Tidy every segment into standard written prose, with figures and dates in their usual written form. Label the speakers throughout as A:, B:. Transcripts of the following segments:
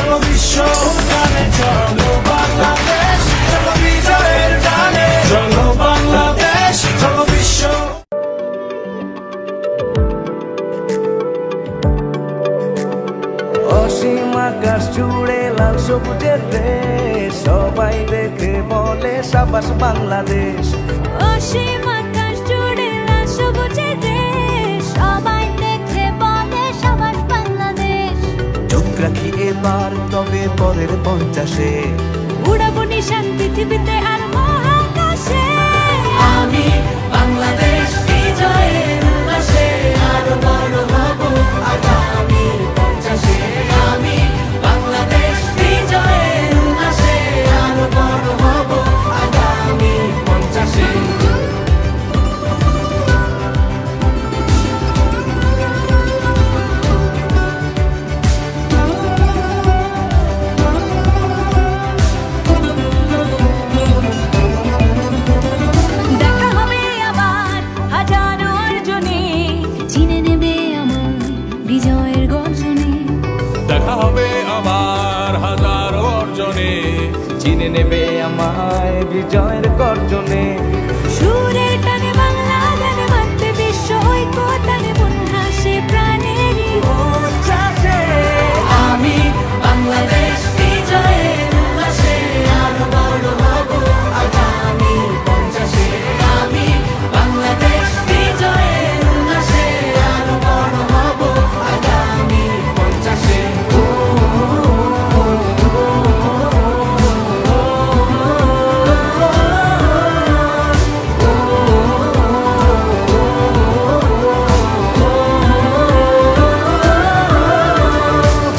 A: চলো বিশ্ব উদ্যানে, চলো বাংলাদেশ, চলো বিজয়ের গানে, চলো বাংলাদেশ, চলো বিশ্ব।
B: অসীম আকাশ জুড়ে লাল সবুজের দেশ, সবাই দেখে বলে সাবাস বাংলাদেশ।
C: অসীম আকাশ জুড়ে লাল সবুজের দেশ, সবাই দেখে বলে সাবাস বাংলাদেশ।
B: চোখ রাখি এবার তবে পরের 50-এ,
C: উড়াবো নিশান পৃথিবীতে আর মহাকাশে।
D: আমি বাংলাদেশ বিজয়ের উল্লাসে আরো বড় হব আগামী 50-এ। আমি বাংলাদেশ বিজয়ের উল্লাসে আরো বড় হব আগামী 50-এ।
C: দেখা হবে আবার হাজারো অর্জনে, চিনে নেবে আমার বিজয়ের গর্জনে।
A: দেখা হবে আবার হাজারো অর্জনে,
B: চিনে নেবে আমায় বিজয়ের গর্জনে।
C: সুরের টানে বাংলা গানে বাঁধবে বিশ্ব ঐক্য টানে, মন হাসে প্রাণেরই
B: উচ্ছ্বাসে
D: আমি বাংলাদেশ বিজয়ের উল্লাসে আরো বড় হব আগামী 50-এ। আমি বাংলাদেশ বিজয়ের উল্লাসে আরো বড় হব আগামী 50-এ।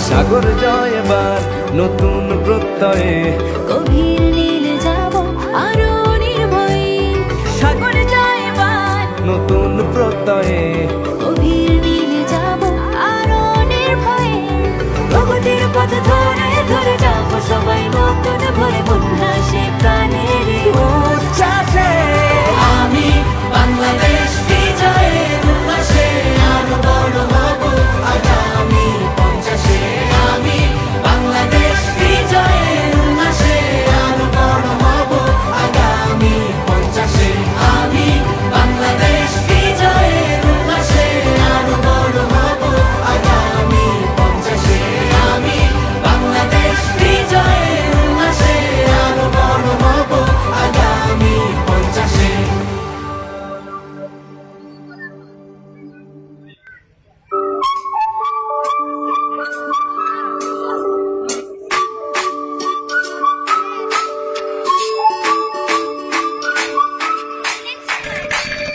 B: সাগর জয় এবার নতুন প্রত্যয়ে,
C: গভীর নীলে যাব আরো নির্ভয়ে। সাগর জয় এবার
B: নতুন প্রত্যয়ে,
C: গভীর নীলে যাব আরো নির্ভয়ে। প্রগতির পথ ধরে ধরে যাব সবাই নতুন ভরে, মন হাসে প্রাণেরই
B: উচ্ছ্বাসে
D: আমি বাংলাদেশ বিজয়ের উল্লাসে আরো বড় হব আগামী 50-এ। আমি বাংলাদেশ বিজয়ের উল্লাসে আরো বড় হব আগামী 50-এ। আমি বাংলাদেশ বিজয়ের উল্লাসে আরো বড় হব আগামী 50-এ। আমি বাংলাদেশ বিজয়ের উল্লাসে আরো বড় হব আগামী 50-এ।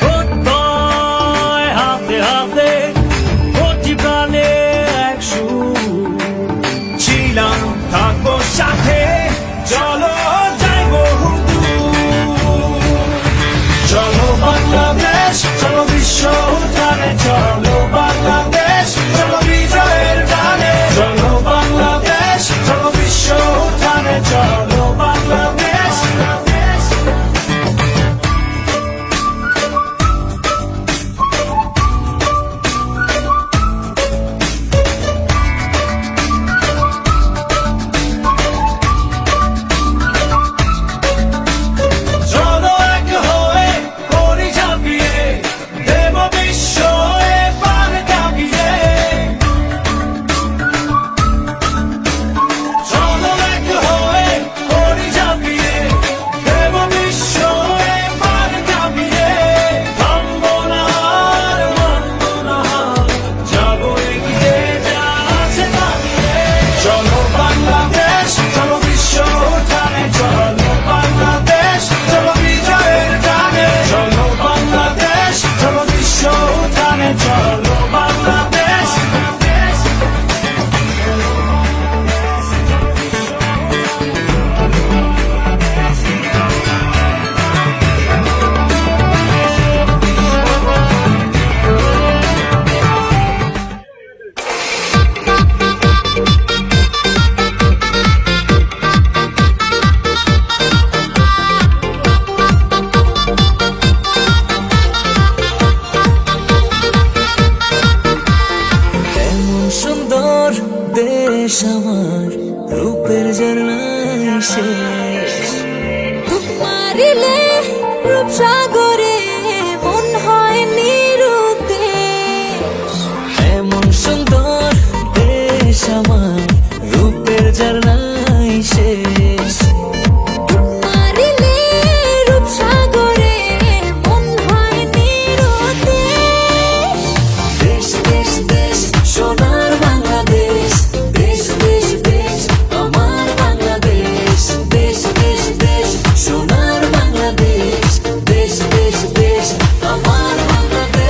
A: প্রত্যয় হাতে হাতে প্রতি প্রাণে এক সুর, ছিলাম থাকবো সাথে, চলো যাই বহুদূর। চলো বাংলাদেশ, চলো বিশ্ব উদ্যানে, চলো বাংলাদেশ, চলো বিজয়ের গানে, চলো বাংলাদেশ, চলো বিশ্ব উদ্যানে, চলো বাংলাদেশ। চলো এক হয়ে করি ঝাঁপিয়ে, দেব বিশ্ব এবার কাঁপিয়ে। চলো এক হয়ে করি ঝাঁপিয়ে, দেব বিশ্ব এবার কাঁপিয়ে। থামবো না আর মানবো না হার, যাবো এগিয়ে যা আছে দাঁড়িয়ে। চলো বাংলাদেশ, চলো বিশ্ব উদ্যানে, চলো বাংলাদেশ, চলো বিজয়ের গানে, চলো বাংলাদেশ, চলো বিশ্ব উদ্যানে, চলো বাংলাদেশ।
B: এমন সুন্দর দেশ আমার, রূপের ঝর্ণায় শেষ।
C: মারিলে রূপসাগরে মন হয় নিরুদ্দেশ।
B: এমন সুন্দর দেশ আমার, রূপের ঝর্ণায় শেষ।
C: মারিলে রূপসাগরে মন হয় নিরুদ্দেশ।
B: দেশ দেশ দেশ সোনার বাংলাদেশ, দেশ দেশ দেশ আমার বাংলাদেশ। দেশ দেশ দেশ সোনার বাংলাদেশ, দেশ দেশ দেশ আমার বাংলাদেশ।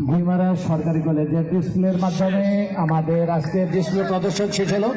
E: ভুইমারা সরকারি কলেজের ডিসপ্লের মাধ্যমে আমাদের আজকের ডিসপ্লে প্রদর্শন শেষ হলো।